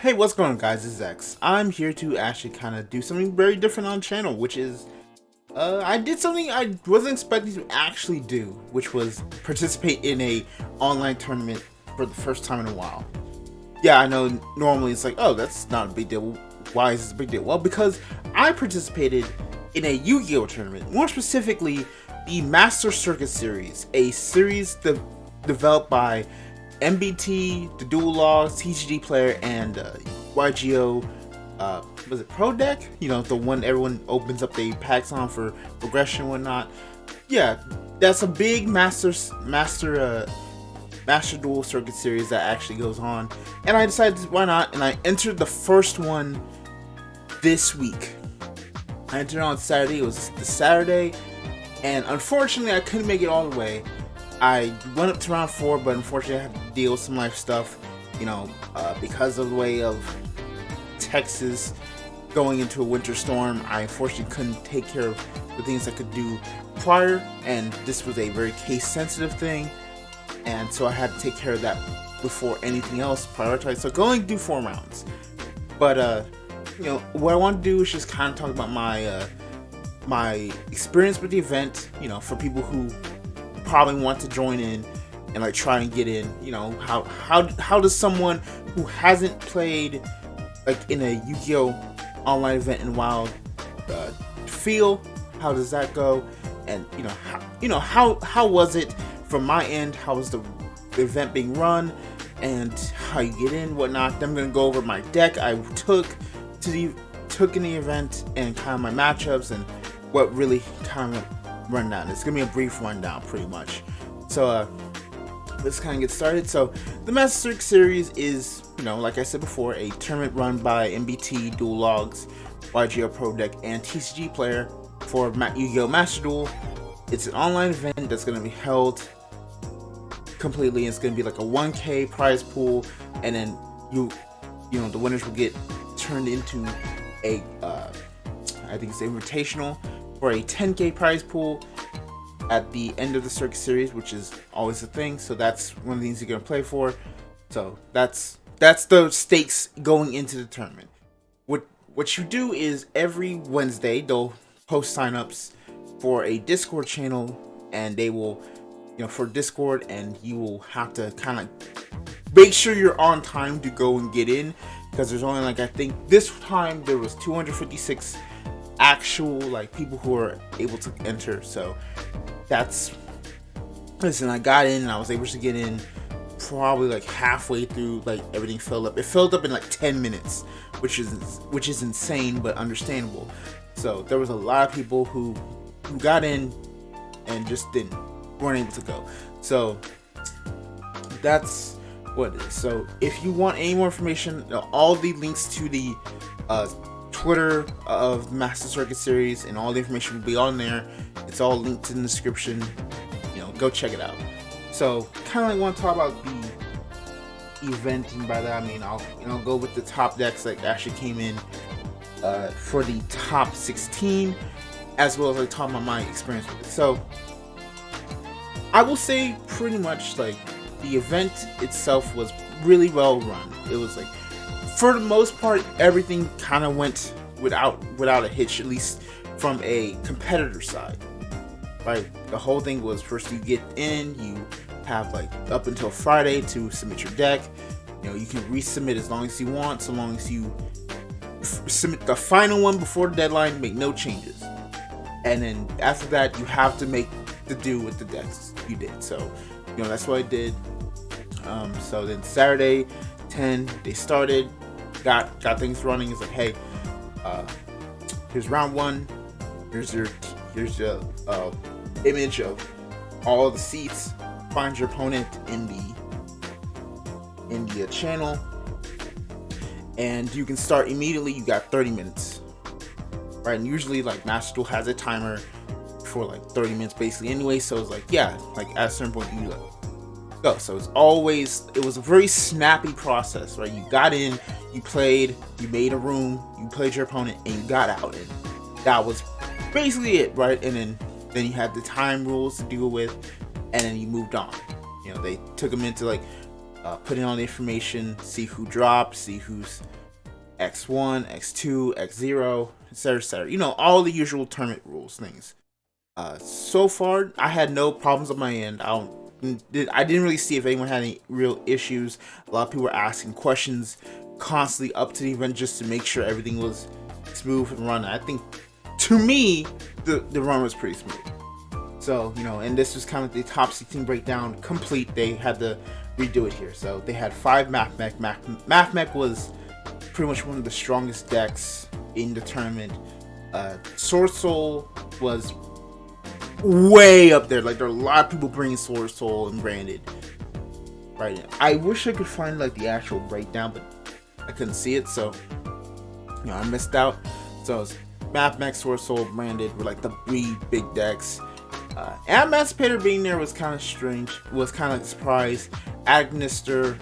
Hey, what's going on, guys? This is X. I'm here to actually kind of do something very different on the channel, which is, I did something I wasn't expecting to actually do, which was participate in a online tournament for the first time in a while. Yeah, I know normally it's like, oh, that's not a big deal. Why is this a big deal? Well, because I participated in a Yu-Gi-Oh tournament, more specifically, the Master Circuit series, a series developed by TheDuelLogs, TCG Player, and YGO. Was it Pro Deck? You know, the one everyone opens up the packs on for progression and whatnot. Yeah, that's a big Master Duel Circuit series that actually goes on, and I decided why not, and I entered the first one this week. I entered on Saturday. It was the Saturday, and unfortunately, I couldn't make it all the way. I went up to round 4, but unfortunately I had to deal with some life stuff, you know, because of the way of Texas going into a winter storm. I unfortunately couldn't take care of the things I could do prior, and this was a very case-sensitive thing, and so I had to take care of that before anything else prioritized. So I could only do 4 rounds. But, you know, what I want to do is just kind of talk about my experience with the event, you know, for people who probably want to join in and like try and get in. You know, how does someone who hasn't played like in a Yu-Gi-Oh online event in a while feel? How does that go? And how was it from my end? How was the event being run, and how you get in, whatnot? Then I'm gonna go over my deck I took in the event, and kind of my matchups and what really kind of rundown. It's gonna be a brief rundown, pretty much. So let's kind of get started. So the Master Circuit series is, you know, like I said before, a tournament run by MBTYugioh, YGO Pro Deck, and TCG Player for Yu-Gi-Oh Master Duel. It's an online event that's gonna be held completely. It's gonna be like a 1K prize pool, and then you know the winners will get turned into a I think it's invitational for a 10K prize pool at the end of the circuit series, which is always a thing. So that's one of the things you're gonna play for. So that's the stakes going into the tournament. What you do is every Wednesday they'll post signups for a Discord channel, and they will, you know, for Discord, and you will have to kind of make sure you're on time to go and get in, because there's only, like, I think this time there was 256 actual like people who are able to enter. So listen, I got in and I was able to get in probably like halfway through, like everything filled up. It filled up in like 10 minutes, which is insane but understandable. So there was a lot of people who got in and just weren't able to go. So that's what it is. So if you want any more information, all the links to the Twitter of Master Circuit series and all the information will be on there. It's all linked in the description. You know, go check it out. So kind of like want to talk about the event, and by that I mean I'll go with the top decks that actually came in for the top 16, as well as like talk about my experience with it. So I will say pretty much like the event itself was really well run. It was like, for the most part, everything kind of went without a hitch, at least from a competitor side. Right, the whole thing was, first you get in, you have like up until Friday to submit your deck. You know, you can resubmit as long as you want, so long as you submit the final one before the deadline, make no changes. And then after that, you have to make the do with the decks you did. So, you know, that's what I did. So then Saturday 10 they started, got things running. It's like, hey, here's round 1, here's your image of all the seats. Find your opponent in the channel, and you can start immediately. You got 30 minutes, right? And usually like Master Duel has a timer for like 30 minutes basically anyway, so it's like, yeah, like at a certain point you like go. So it was a very snappy process, right? You got in, you played, you made a room, you played your opponent, and you got out, and that was basically it, right? And then you had the time rules to deal with, and then you moved on. You know, they took them into like put in all the information, see who dropped, see who's X1, X2, X0, etc., etc. You know, all the usual tournament rules things. So far, I had no problems on my end. I didn't really see if anyone had any real issues. A lot of people were asking questions constantly up to the event just to make sure everything was smooth and run. I think, to me, the run was pretty smooth. So, you know, and this was kind of the top 16 breakdown complete. They had to redo it here. So they had 5 Mathmech. Mathmech was pretty much one of the strongest decks in the tournament. Sword Soul was way up there. Like, there are a lot of people bringing Sword Soul and branded right now. I wish I could find like the actual breakdown, but I couldn't see it, so you know, I missed out. So it's Mathmech, Sword Soul, branded were like the 3 big decks. Emancipator being there was kind of strange. Was kind of surprised. Agnister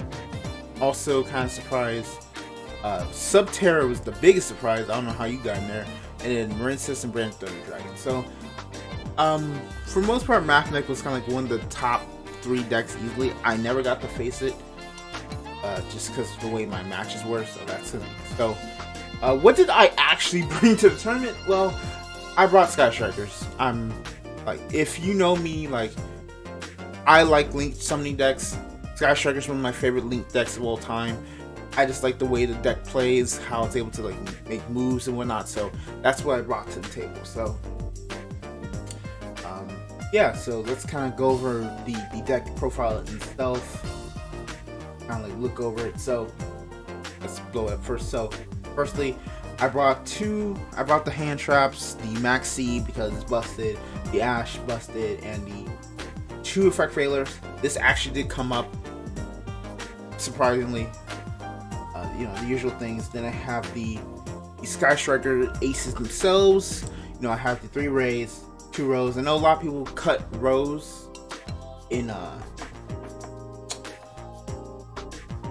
also kind of surprised. Subterra was the biggest surprise. I don't know how you got in there. And then Marincess and Brand Thunder Dragon. So, for most part, Mathmech was kind of like one of the top 3 decks easily. I never got to face it, just because of the way my matches were. So that's it. So, what did I actually bring to the tournament? Well, I brought Sky Strikers. I'm like, if you know me, like, I like Link summoning decks. Sky Strikers is one of my favorite Link decks of all time. I just like the way the deck plays, how it's able to like make moves and whatnot. So that's what I brought to the table. So yeah, so let's kind of go over the deck profile itself. Kind of like look over it. So let's blow it up first. So firstly, I brought the hand traps, the Maxi because it's busted, the Ash busted, and the 2 effect failures. This actually did come up, surprisingly. You know, the usual things. Then I have the Sky Striker aces themselves. You know, I have the 3 rays, 2 rows. I know a lot of people cut rows in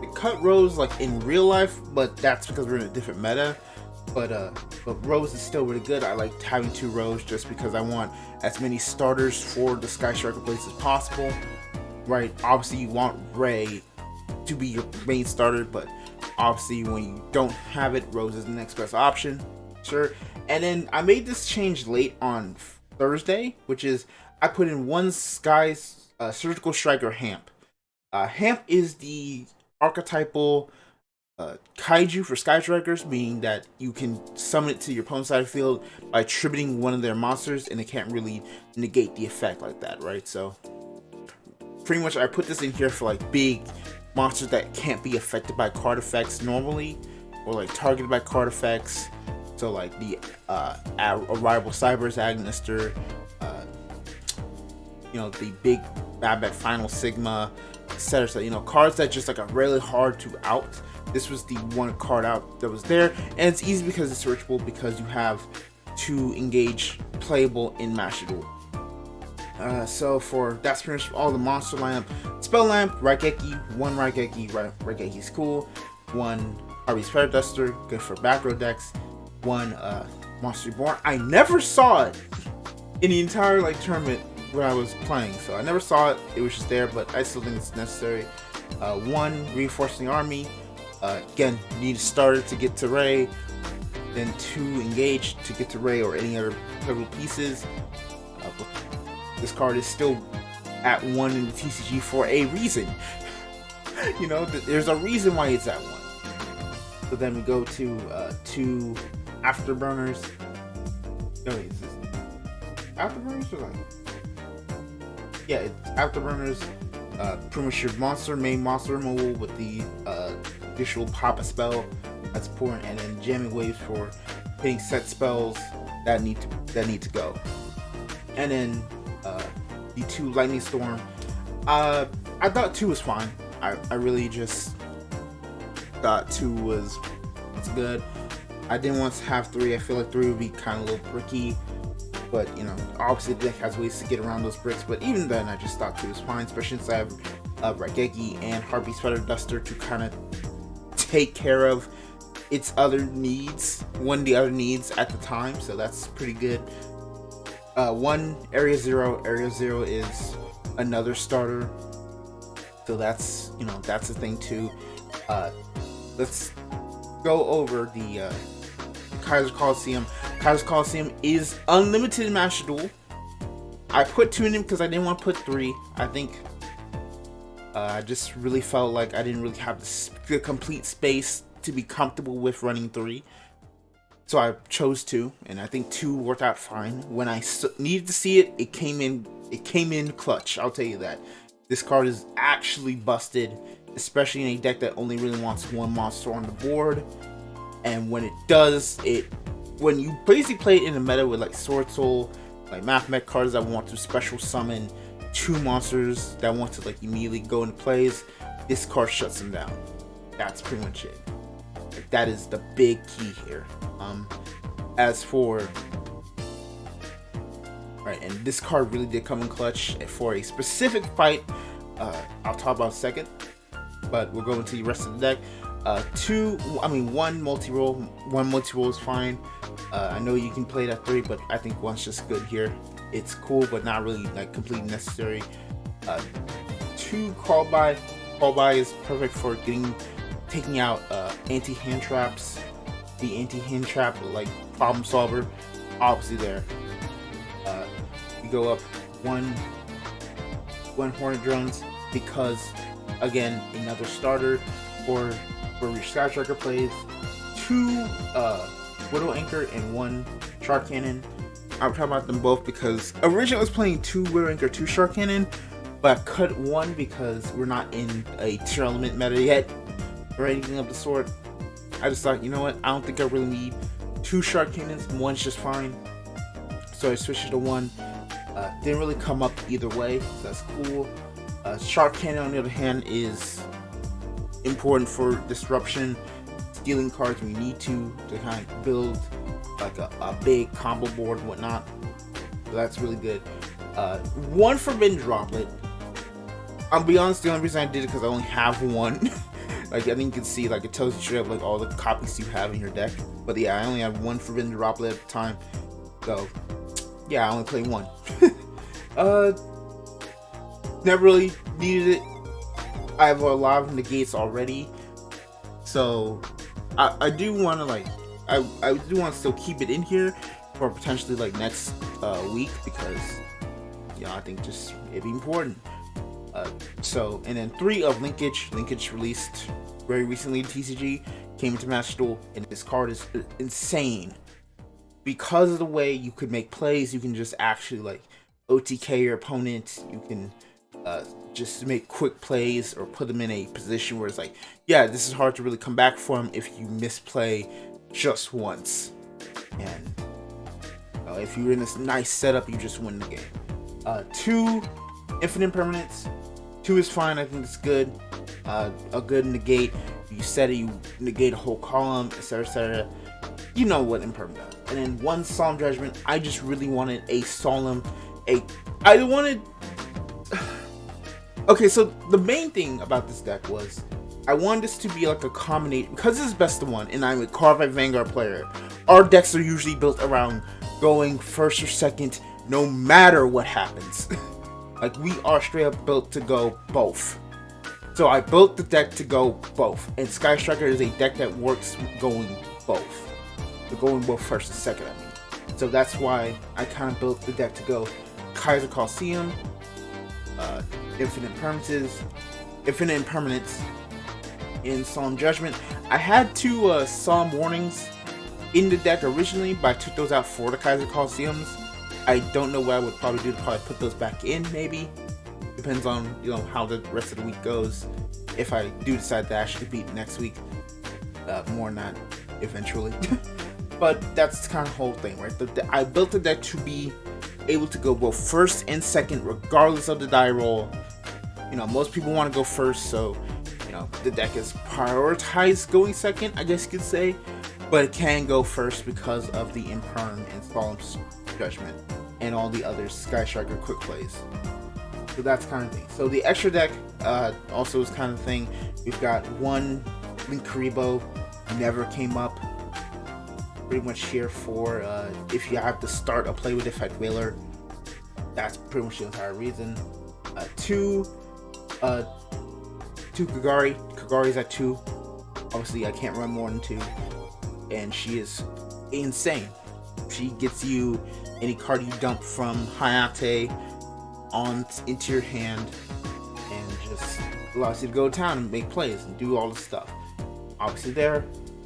they cut rows like in real life, but that's because we're in a different meta. But Rose is still really good. I like having 2 rows just because I want as many starters for the Sky Striker place as possible. Right? Obviously, you want Ray to be your main starter, but obviously, when you don't have it, Rose is the next best option. Sure. And then I made this change late on Thursday, which is I put in 1 Sky's Surgical Striker Hamp. Hamp is the archetypal kaiju for Sky Strikers, meaning that you can summon it to your opponent's side of the field by tributing one of their monsters, and it can't really negate the effect like that, right? So pretty much I put this in here for like big monsters that can't be affected by card effects normally, or like targeted by card effects. So like the Arrival Cyber's Agnister, you know, the big Babette Final Sigma, etc. So, you know, cards that just like are really hard to out. This was the 1 card out that was there, and it's easy because it's searchable because you have 2 engage playable in Master Duel. So for that's pretty much all the monster lineup. Spell lamp, Raigeki, 1 Raigeki, Raigeki's cool. 1 Harvey's Feather Duster, good for back row decks. 1 Monster Reborn. I never saw it in the entire like tournament when I was playing, so I never saw it. It was just there, but I still think it's necessary. 1 Reinforcing Army. Again, you need a starter to get to Ray, then 2 engage to get to Ray or any other playable pieces. This card is still at 1 in the TCG for a reason. You know, there's a reason why it's at 1. So then we go to 2 Afterburners. No, is this Afterburners or like? Yeah, it's Afterburners. Pretty much your main monster removal with the additional pop a spell that's important, and then jamming waves for hitting set spells that need to go. And then the 2 Lightning Storm. I thought 2 was fine. I really just thought 2 was good. I didn't want to have 3. I feel like 3 would be kind of a little bricky. But, you know, obviously the deck has ways to get around those bricks. But even then, I just thought 2 was fine, especially since I have Raigeki and Harpy's Feather Duster to kind of take care of its other needs, one of the other needs at the time. So that's pretty good. 1 Area Zero. Area Zero is another starter So that's, that's the thing too. Let's go over the Kaiser Coliseum. Kaiser Coliseum is unlimited Master Duel. I put 2 in him because I didn't want to put 3. I think I just really felt like I didn't really have the complete space to be comfortable with running 3. So I chose 2, and I think 2 worked out fine. When I needed to see it, it came in clutch. I'll tell you that. This card is actually busted, especially in a deck that only really wants 1 monster on the board. And when it does, when you basically play it in a meta with like Sword Soul, like Mathmech cards that want to special summon 2 monsters that want to like immediately go into plays, this card shuts them down. That's pretty much it. Like, that is the big key here. As for right, and this card really did come in clutch for a specific fight. I'll talk about in a second, but we'll go into the rest of the deck. 1 multi-roll is fine. I know you can play it at 3, but I think 1's just good here. It's cool, but not really like completely necessary. 2 call by is perfect for taking out anti-hand traps. The anti-hand trap like problem solver, obviously there. You go up 1 Hornet Drones because, again, another starter for your Sky Striker plays. 2 Widow Anchor and 1 Shark Cannon. I'm talking about them both because originally I was playing 2 Widow Anchor, 2 Shark Cannon, but I cut 1 because we're not in a tier element meta yet or anything of the sort. I just thought, you know what, I don't think I really need 2 Shark Cannons. 1's just fine. So I switched it to 1. Didn't really come up either way, so that's cool. Shark Cannon, on the other hand, is important for disruption, stealing cards when you need to kind of build like a big combo board and whatnot. So that's really good. 1 Forbidden Droplet. I'll be honest, the only reason I did it because I only have 1. Like, I think you can see, like, it tells you straight up, like, all the copies you have in your deck. But yeah, I only have 1 Forbidden Droplet at the time. So, yeah, I only played 1. Never really needed it. I have a lot of negates already. So, I do want to, like, I do want to still keep it in here for potentially, like, next week. Because, I think just, it'd be important. And then 3 of Linkage. Linkage released very recently to TCG, came into Master Duel, and this card is insane. Because of the way you could make plays, you can just actually like OTK your opponent. You can just make quick plays or put them in a position where it's like, yeah, this is hard to really come back from if you misplay just once. And if you're in this nice setup, you just win the game. 2 Infinite Permanents. 2 is fine, I think it's good. A good negate. You set it, you negate a whole column, etc, etc. You know what impermanent does. And then 1 Solemn Judgment. I just really wanted a solemn, okay, so the main thing about this deck was I wanted this to be like a combination, because this is best of 1 and I'm a Card Vanguard player. Our decks are usually built around going first or second no matter what happens. Like, we are straight up built to go both. So I built the deck to go both. And Sky Striker is a deck that works going both. Going both first and second, I mean. So that's why I kind of built the deck to go Kaiser Coliseum, Infinite Impermanence, in Solemn Judgment. I had 2 Solemn Warnings in the deck originally, but I took those out for the Kaiser Coliseums. I don't know what I would probably do to probably put those back in, maybe. Depends on, how the rest of the week goes. If I do decide to actually beat next week. More on that eventually. But that's kind of the whole thing, right? I built the deck to be able to go both first and second, regardless of the die roll. Most people want to go first, so, the deck is prioritized going second, I guess you could say. But it can go first because of the Imperm and Solemn Judgment and all the other Sky Striker quick plays. So that's kind of thing. So the extra deck also is kind of thing. We've got 1 Link Karibo, never came up. Pretty much here for if you have to start a play with Effect Whaler. That's pretty much the entire reason. 2 2 Kagari. Kagari's at 2. Obviously, I can't run more than 2. And she is insane. She gets you any card you dump from Hayate into your hand, and just allows you to go to town and make plays and do all this stuff. Obviously, there,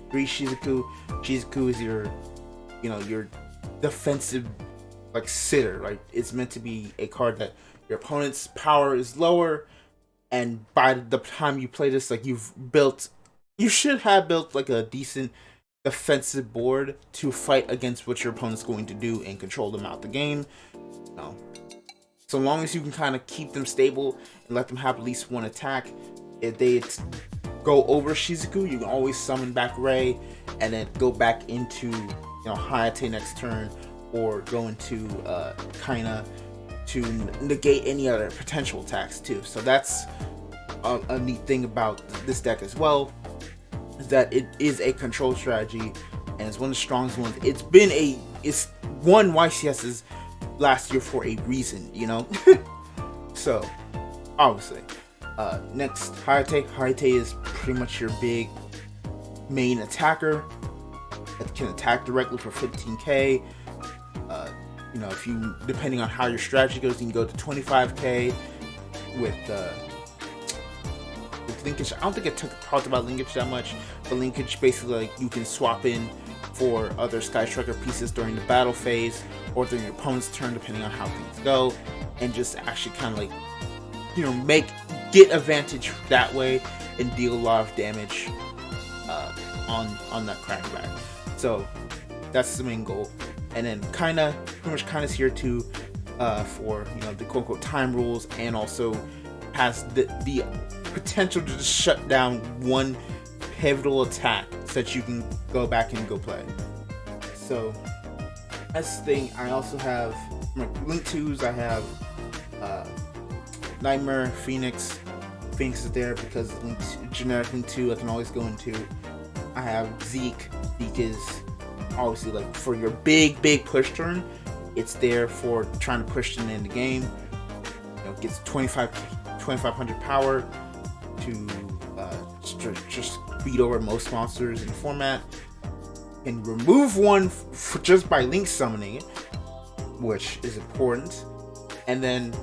3 Shizuku. Shizuku is your defensive, like, sitter. Like, it's meant to be a card that your opponent's power is lower, and by the time you play this, like, you should have built like a decent defensive board to fight against what your opponent's going to do and control them out the game. So long as you can kind of keep them stable and let them have at least one attack. If they go over Shizuku, you can always summon back Rei and then go back into Hayate next turn, or go into Kaina to negate any other potential attacks too. So that's a neat thing about this deck as well, is that it is a control strategy and it's one of the strongest ones. It's won YCS's last year for a reason, So obviously, next, Hayate. Hayate is pretty much your big main attacker that can attack directly for 15k. If you, depending on how your strategy goes, you can go to 25k with linkage. I don't think I talked about linkage that much, but linkage basically, like, you can swap in for other Sky Striker pieces during the battle phase or during your opponent's turn, depending on how things go, and just actually kind of like, get advantage that way and deal a lot of damage on that crackback. So that's the main goal. And then Kaina's here too for the quote unquote time rules, and also has the potential to just shut down one pivotal attack so that you can go back and go play. So that's the thing. I also have my Link 2s. I have Nightmare, Phoenix. Phoenix is there because generic Link 2 I can always go into. I have Zeke. Zeke is obviously like for your big push turn. It's there for trying to push them in the game. Gets 2500 power to just beat over most monsters in the format, and remove one just by Link summoning it, which is important. And then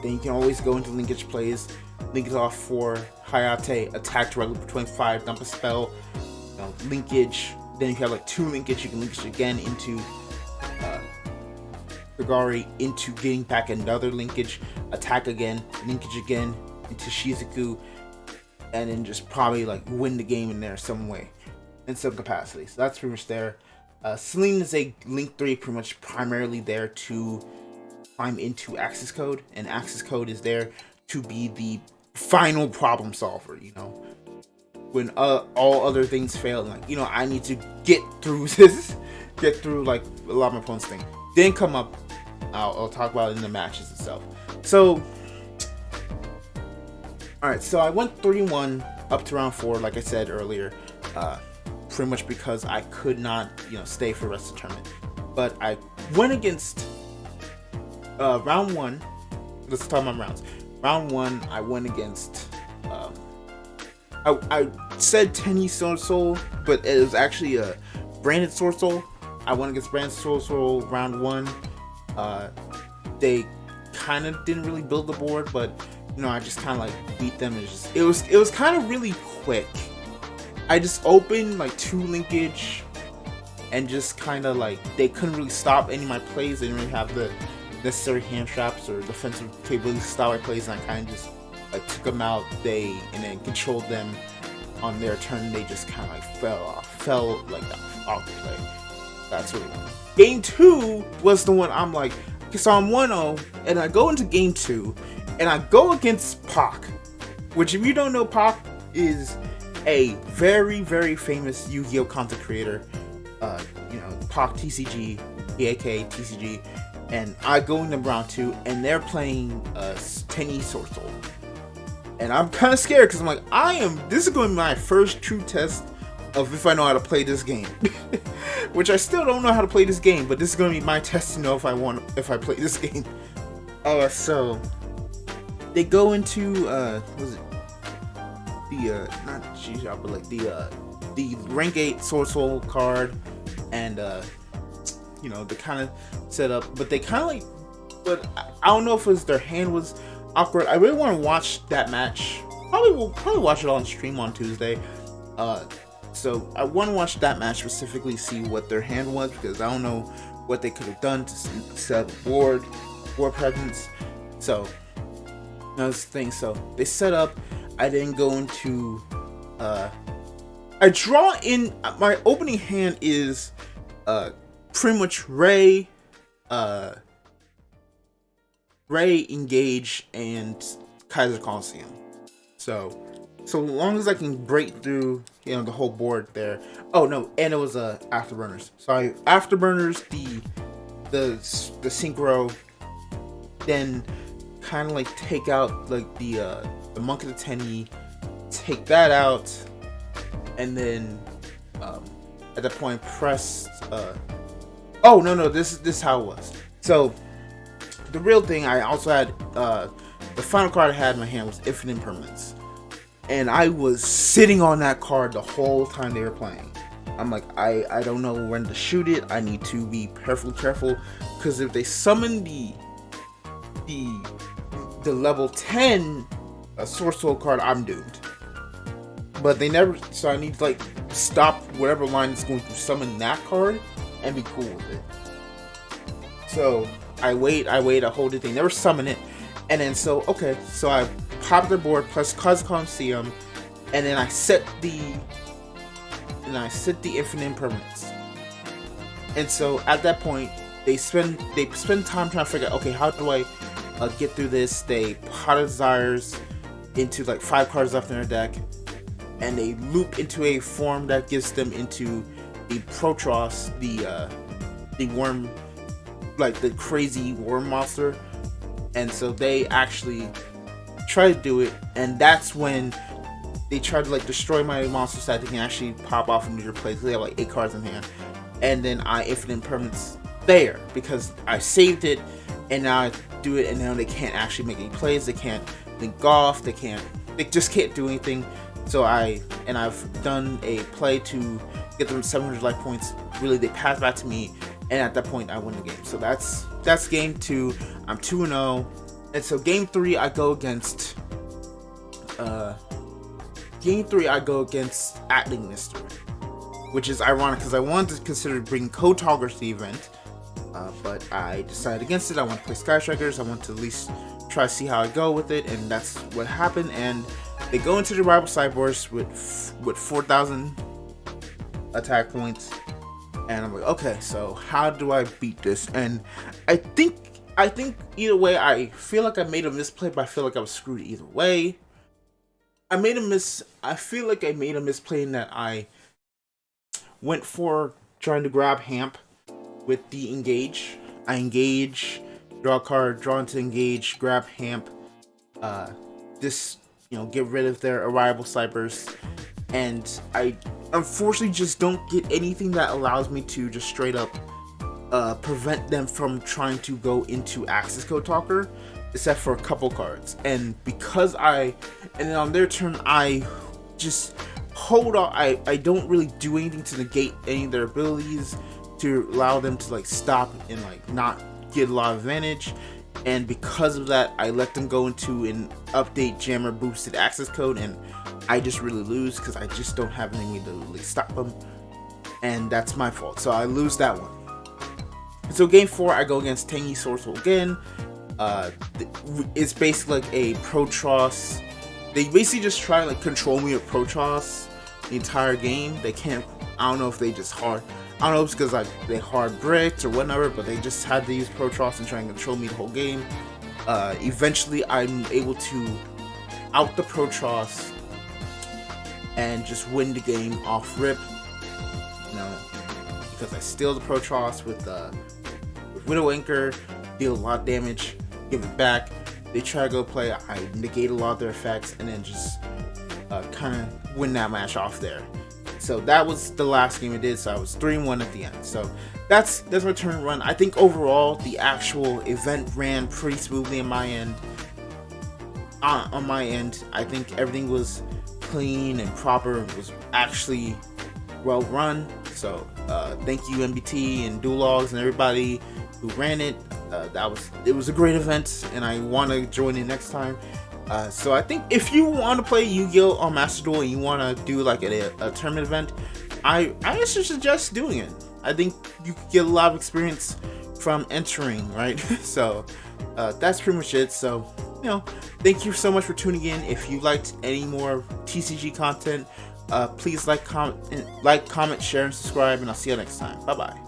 then you can always go into linkage plays. Link it off for Hayate, attack directly for 25, dump a spell, linkage. Then you have like 2 linkage. You can linkage again into Kagari, into getting back another linkage, attack again, linkage again into Shizuku, and then just probably like win the game in there some way, in some capacity. So that's pretty much there. Celine is a Link 3, pretty much primarily there to climb into Access Code, and Access Code is there to be the final problem solver, when all other things fail, like, I need to get through this, get through like a lot of my opponent's thing, then come up. I'll talk about it in the matches itself. So, alright, so I went 3-1 up to round 4, like I said earlier, pretty much because I could not, stay for the rest of the tournament. But I went against round 1. Let's talk about rounds. Round 1, I went against. I said Tenny Sword Soul, but it was actually a Branded Sword Soul. I went against Branded Sword Soul round 1. They kind of didn't really build the board, but I just kind of like beat them. It was kind of really quick. I just opened like 2 linkage, and just kind of like they couldn't really stop any of my plays. They didn't really have the necessary hand traps or defensive capabilities to stop my plays, and I kind of just took them out. And then controlled them on their turn. They just kind of like fell like off the play. That's really nice. Game 2 was the one I'm like, so I'm 1-0, and I go into game 2, and I go against Pac, which, if you don't know, Pac is a very, very famous Yu-Gi-Oh! Content creator. Pac TCG, aka TCG, and I go into round 2, and they're playing Tenny Sword Soul. And I'm kind of scared, because I'm like, this is going to be my first true test of if I know how to play this game. Which I still don't know how to play this game, but this is going to be my test to know if I play this game. So they go into the not G-Shock, but like the rank 8 Sword Soul card, and you know, the kind of setup, but they kind of like, but I don't know if it was their hand was awkward. I really want to watch that match. We'll probably watch it on stream on Tuesday. So I want to watch that match specifically, see what their hand was, because I don't know what they could have done to set up board presence. So that was the thing. So they set up. I didn't go into. I draw in. My opening hand is pretty much Ray, Engage, and Kaiser Coliseum. So long as I can break through, you know, the whole board there. Oh no, and it was Afterburners. Sorry, Afterburners, the synchro, then kind of like take out like the Monk of the Tenny, take that out, and then at that point press. Oh no, this is how it was. So the real thing, I also had the final card I had in my hand was Infinite Impermanence. And I was sitting on that card the whole time they were playing. I'm like, I don't know when to shoot it. I need to be careful, because if they summon the level 10 Sword Soul card, I'm doomed. But they never, so I need to like stop whatever line is going to summon that card and be cool with it. So I wait, I hold it. They never summon it, and then so I pop their board plus Coliseum, and then I set the Infinite Impermanence. And so at that point, they spend time trying to figure out, okay, how do I get through this? They Pot of Desires into like 5 cards left in their deck, and they loop into a form that gives them into the Protros, the worm, like the crazy worm monster. And so they actually try to do it, and that's when they try to like destroy my monster so that they can actually pop off into your place. They have like 8 cards in hand, and then I Infinite Impermanence there because I saved it, and now I do it, and now they can't actually make any plays. They can't link off. They just can't do anything. So I've done a play to get them 700 life points. Really, they pass back to me, and at that point I win the game. So that's game 2. I'm 2-0. And so game 3 I go against Atling Mister, which is ironic because I wanted to consider bringing Code Talkers to the event, but I decided against it. I want to play Sky Strikers. I want to at least try to see how I go with it, and that's what happened. And they go into the rival sideboards with 4,000 attack points, and I'm like, okay, so how do I beat this? And I think either way, I feel like I made a misplay, but I feel like I was screwed either way. I feel like I made a misplay in that I went for trying to grab Hamp with the Engage. I engage, draw a card, draw into Engage, grab Hamp, get rid of their arrival snipers, and I unfortunately just don't get anything that allows me to just straight up prevent them from trying to go into Access Code Talker, except for a couple cards. And because and then on their turn, I just hold on. I don't really do anything to negate any of their abilities to allow them to like stop and like not get a lot of advantage. And because of that, I let them go into an update jammer boosted access code, and I just really lose because I just don't have anything to really stop them, and that's my fault. So I lose that one. So game 4, I go against Tangy Sorcerer again. It's basically like a Protros. They basically just try to like control me with Protros the entire game. They can't. I don't know if they just hard. I don't know if it's because like they hard bricked or whatever, but they just had to use Protros and try and control me the whole game. Eventually, I'm able to out the Protros and just win the game off rip. Because I steal the Protros with Widow Anchor, deal a lot of damage, give it back. They try to go play, I negate a lot of their effects, and then just kind of win that match off there. So that was the last game I did. So I was 3-1 at the end. So that's my turn run. I think overall the actual event ran pretty smoothly on my end. I think everything was clean and proper. It was actually well run. So thank you MBT and DuelLogs and everybody who ran it. It was a great event, and I want to join it next time. So I think if you want to play Yu-Gi-Oh on Master Duel and you want to do like a tournament event, I should suggest doing it. I think you could get a lot of experience from entering, right? So that's pretty much it. So, you know, thank you so much for tuning in. If you liked any more TCG content, please like, comment, share, and subscribe, and I'll see you next time. Bye bye.